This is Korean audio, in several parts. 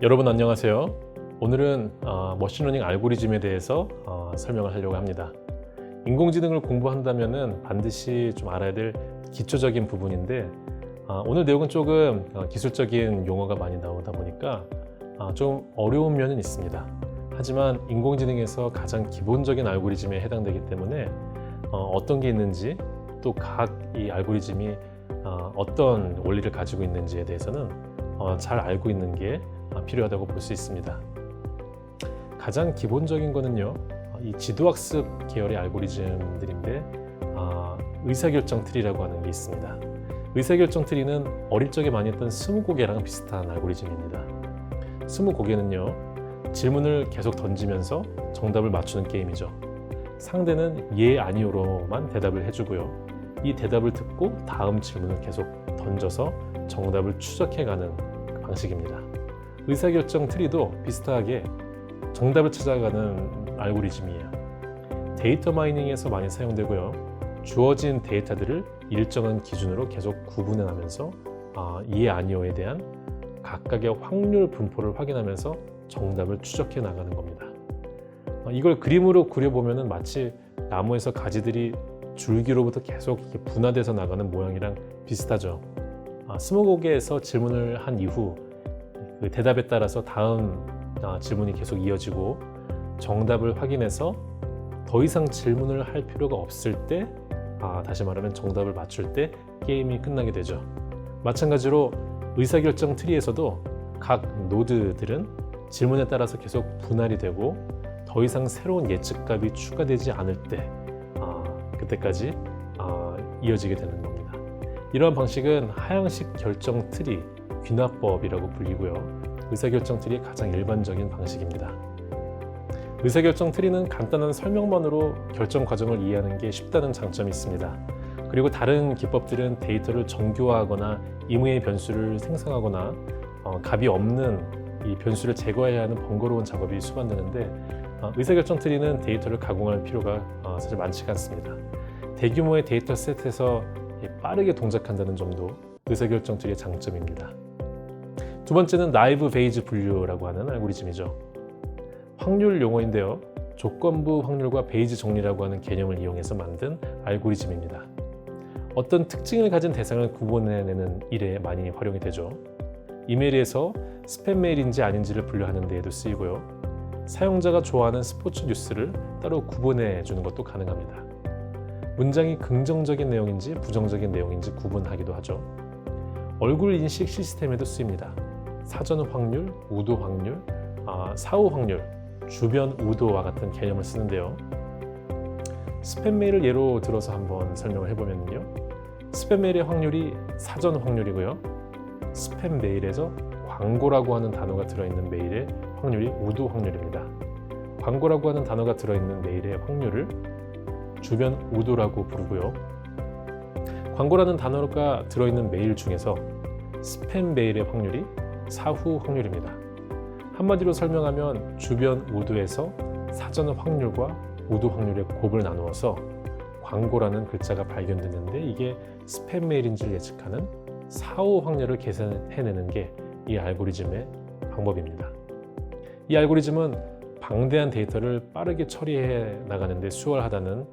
여러분 안녕하세요. 오늘은 머신러닝 알고리즘에 대해서 설명을 하려고 합니다. 인공지능을 공부한다면 반드시 좀 알아야 될 기초적인 부분인데 오늘 내용은 조금 기술적인 용어가 많이 나오다 보니까 좀 어려운 면은 있습니다. 하지만 인공지능에서 가장 기본적인 알고리즘에 해당되기 때문에 어떤 게 있는지 또 각 이 알고리즘이 어떤 원리를 가지고 있는지에 대해서는 잘 알고 있는 게 필요하다고 볼 수 있습니다. 가장 기본적인 거는요, 이 지도학습 계열의 알고리즘들인데 의사결정 트리라고 하는 게 있습니다. 의사결정 트리는 어릴 적에 많이 했던 스무고개랑 비슷한 알고리즘입니다. 스무고개는요, 질문을 계속 던지면서 정답을 맞추는 게임이죠. 상대는 예, 아니요로만 대답을 해주고요. 이 대답을 듣고 다음 질문을 계속 던져서 정답을 추적해가는 방식입니다. 의사결정 트리도 비슷하게 정답을 찾아가는 알고리즘이에요. 데이터 마이닝에서 많이 사용되고요. 주어진 데이터들을 일정한 기준으로 계속 구분해 나면서 예, 아니요에 대한 각각의 확률 분포를 확인하면서 정답을 추적해 나가는 겁니다. 이걸 그림으로 그려보면 마치 나무에서 가지들이 줄기로부터 계속 이렇게 분화돼서 나가는 모양이랑 비슷하죠. 스무고개에서 질문을 한 이후 그 대답에 따라서 다음 질문이 계속 이어지고 정답을 확인해서 더 이상 질문을 할 필요가 없을 때 다시 말하면 정답을 맞출 때 게임이 끝나게 되죠. 마찬가지로 의사결정 트리에서도 각 노드들은 질문에 따라서 계속 분할이 되고 더 이상 새로운 예측값이 추가되지 않을 때 그때까지 이어지게 되는 겁니다. 이러한 방식은 하향식 결정 트리, 귀납법이라고 불리고요. 의사결정 트리의 가장 일반적인 방식입니다. 의사결정 트리는 간단한 설명만으로 결정 과정을 이해하는 게 쉽다는 장점이 있습니다. 그리고 다른 기법들은 데이터를 정교화하거나 임의의 변수를 생성하거나 값이 없는 이 변수를 제거해야 하는 번거로운 작업이 수반되는데 의사결정 트리는 데이터를 가공할 필요가 사실 많지가 않습니다. 대규모의 데이터 셋에서 빠르게 동작한다는 점도 의사결정 트리의 장점입니다. 두 번째는 나이브 베이즈 분류라고 하는 알고리즘이죠. 확률 용어인데요. 조건부 확률과 베이즈 정리라고 하는 개념을 이용해서 만든 알고리즘입니다. 어떤 특징을 가진 대상을 구분해내는 일에 많이 활용이 되죠. 이메일에서 스팸 메일인지 아닌지를 분류하는 데에도 쓰이고요. 사용자가 좋아하는 스포츠 뉴스를 따로 구분해 주는 것도 가능합니다. 문장이 긍정적인 내용인지 부정적인 내용인지 구분하기도 하죠. 얼굴 인식 시스템에도 쓰입니다. 사전 확률, 우도 확률, 사후 확률, 주변 우도와 같은 개념을 쓰는데요. 스팸 메일을 예로 들어서 한번 설명을 해보면요. 스팸 메일의 확률이 사전 확률이고요. 스팸 메일에서 광고라고 하는 단어가 들어있는 메일의 확률이 우도 확률입니다. 광고라고 하는 단어가 들어있는 메일의 확률을 주변 우도라고 부르고요. 광고라는 단어가 들어있는 메일 중에서 스팸 메일의 확률이 사후 확률입니다. 한마디로 설명하면 주변 우도에서 사전 확률과 우도 확률의 곱을 나누어서 광고라는 글자가 발견됐는데 이게 스팸 메일인지를 예측하는 사후 확률을 계산해내는 게 이 알고리즘의 방법입니다. 이 알고리즘은 방대한 데이터를 빠르게 처리해 나가는데 수월하다는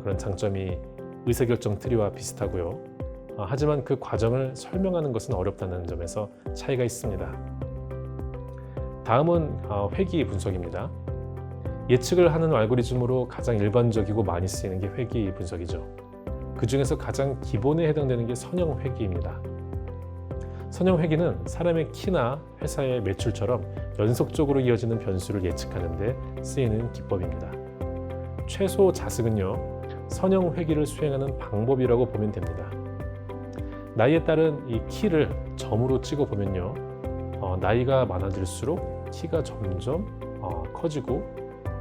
그런 장점이 의사결정 트리와 비슷하고요. 하지만 그 과정을 설명하는 것은 어렵다는 점에서 차이가 있습니다. 다음은 회귀 분석입니다. 예측을 하는 알고리즘으로 가장 일반적이고 많이 쓰이는 게 회귀 분석이죠. 그 중에서 가장 기본에 해당되는 게 선형 회귀입니다. 선형 회귀는 사람의 키나 회사의 매출처럼 연속적으로 이어지는 변수를 예측하는 데 쓰이는 기법입니다. 최소 자승은요, 선형 회귀를 수행하는 방법이라고 보면 됩니다. 나이에 따른 이 키를 점으로 찍어 보면요, 나이가 많아질수록 키가 점점 커지고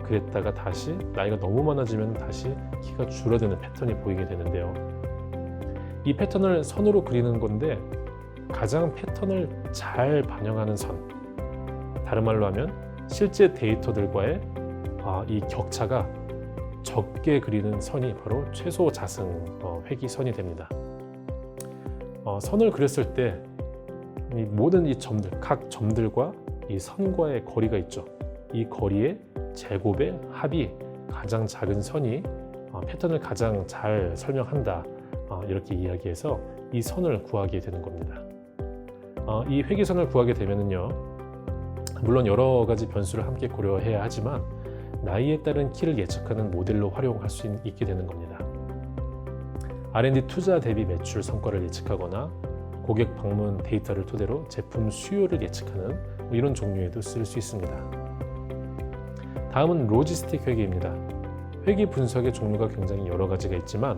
그랬다가 다시 나이가 너무 많아지면 다시 키가 줄어드는 패턴이 보이게 되는데요. 이 패턴을 선으로 그리는 건데 가장 패턴을 잘 반영하는 선, 다른 말로 하면 실제 데이터들과의 이 격차가 적게 그리는 선이 바로 최소 자승 회귀선이 됩니다. 선을 그렸을 때 이 모든 이 점들, 각 점들과 이 선과의 거리가 있죠. 이 거리의 제곱의 합이 가장 작은 선이 패턴을 가장 잘 설명한다. 이렇게 이야기해서 이 선을 구하게 되는 겁니다. 이 회귀선을 구하게 되면은요, 물론 여러 가지 변수를 함께 고려해야 하지만 나이에 따른 키를 예측하는 모델로 활용할 수 있게 되는 겁니다. R&D 투자 대비 매출 성과를 예측하거나 고객 방문 데이터를 토대로 제품 수요를 예측하는 이런 종류에도 쓸 수 있습니다. 다음은 로지스틱 회계입니다. 회계 분석의 종류가 굉장히 여러 가지가 있지만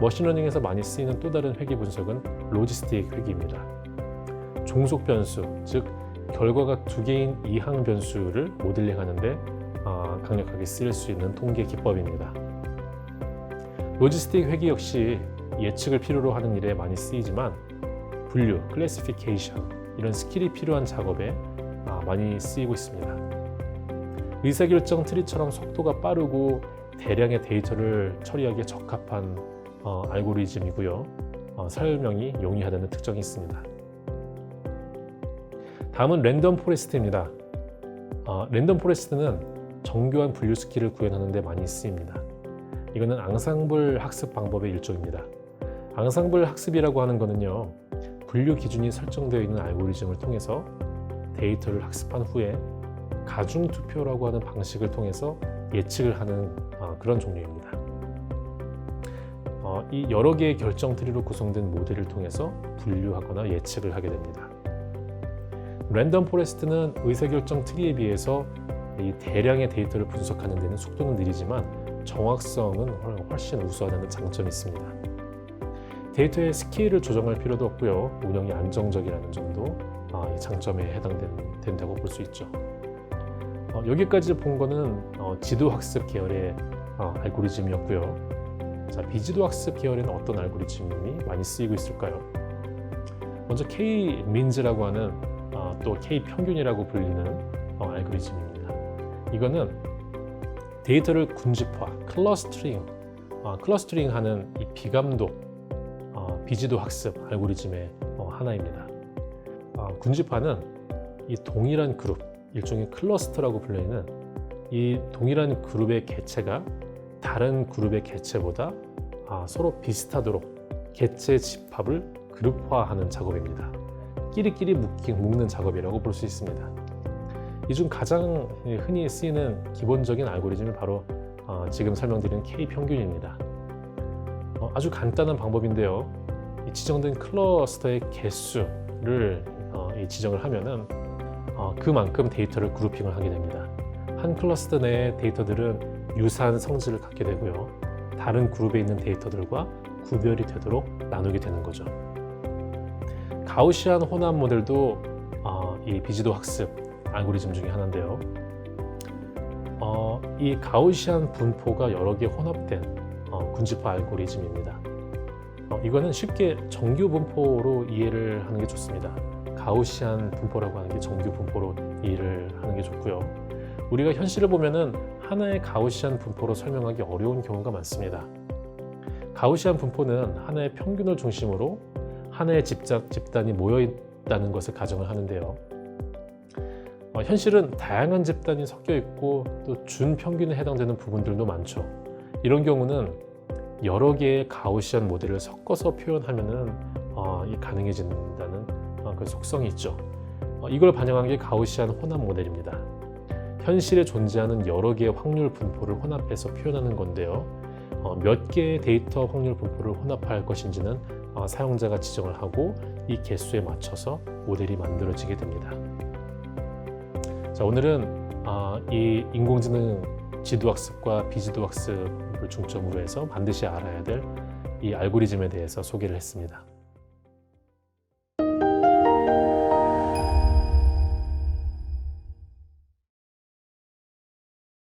머신러닝에서 많이 쓰이는 또 다른 회계 분석은 로지스틱 회계입니다. 종속 변수, 즉 결과가 두 개인 이항 변수를 모델링하는데 강력하게 쓰일 수 있는 통계 기법입니다. 로지스틱 회계 역시 예측을 필요로 하는 일에 많이 쓰이지만 분류, 클래시피케이션 이런 스킬이 필요한 작업에 많이 쓰이고 있습니다. 의사결정 트리처럼 속도가 빠르고 대량의 데이터를 처리하기에 적합한 알고리즘이고요. 설명이 용이하다는 특징이 있습니다. 다음은 랜덤 포레스트입니다. 랜덤 포레스트는 정교한 분류 스킬을 구현하는 데 많이 쓰입니다. 이거는 앙상블 학습 방법의 일종입니다. 앙상블 학습이라고 하는 거는요, 분류 기준이 설정되어 있는 알고리즘을 통해서 데이터를 학습한 후에 가중투표라고 하는 방식을 통해서 예측을 하는 그런 종류입니다. 이 여러 개의 결정 트리로 구성된 모델을 통해서 분류하거나 예측을 하게 됩니다. 랜덤 포레스트는 의사결정 트리에 비해서 이 대량의 데이터를 분석하는 데는 속도는 느리지만 정확성은 훨씬 우수하다는 장점이 있습니다. 데이터의 스케일을 조정할 필요도 없고요. 운영이 안정적이라는 점도 이 장점에 해당된다고 볼 수 있죠. 여기까지 본 거는 지도학습 계열의 알고리즘이었고요. 자, 비지도학습 계열에는 어떤 알고리즘이 많이 쓰이고 있을까요? 먼저 K-민즈라고 하는 또 K-평균이라고 불리는 알고리즘입니다. 이거는 데이터를 군집화, 클러스터링하는 이 비감독 비지도 학습 알고리즘의 하나입니다. 군집화는 이 동일한 그룹, 일종의 클러스터라고 불리는 이 동일한 그룹의 개체가 다른 그룹의 개체보다 서로 비슷하도록 개체 집합을 그룹화하는 작업입니다. 끼리끼리 묶는 작업이라고 볼 수 있습니다. 이 중 가장 흔히 쓰이는 기본적인 알고리즘이 바로 지금 설명드린 K-평균입니다. 아주 간단한 방법인데요. 이 지정된 클러스터의 개수를 지정을 하면은 그만큼 데이터를 그룹핑을 하게 됩니다. 한 클러스터 내의 데이터들은 유사한 성질을 갖게 되고요. 다른 그룹에 있는 데이터들과 구별이 되도록 나누게 되는 거죠. 가우시안 혼합 모델도 이 비지도 학습 알고리즘 중에 하나인데요. 이 가우시안 분포가 여러 개 혼합된 군집화 알고리즘입니다. 이거는 쉽게 정규 분포로 이해를 하는 게 좋습니다. 가우시안 분포라고 하는 게 정규 분포로 이해를 하는 게 좋고요. 우리가 현실을 보면은 하나의 가우시안 분포로 설명하기 어려운 경우가 많습니다. 가우시안 분포는 하나의 평균을 중심으로 하나의 집단이 모여 있다는 것을 가정을 하는데요. 현실은 다양한 집단이 섞여 있고 또 준평균에 해당되는 부분들도 많죠. 이런 경우는 여러 개의 가우시안 모델을 섞어서 표현하면은 가능해진다는 그 속성이 있죠. 이걸 반영한 게 가우시안 혼합 모델입니다. 현실에 존재하는 여러 개의 확률 분포를 혼합해서 표현하는 건데요. 몇 개의 데이터 확률 분포를 혼합할 것인지는 사용자가 지정을 하고 이 개수에 맞춰서 모델이 만들어지게 됩니다. 자, 오늘은 이 인공지능 지도학습과 비지도학습을 중점으로 해서 반드시 알아야 될 이 알고리즘에 대해서 소개를 했습니다.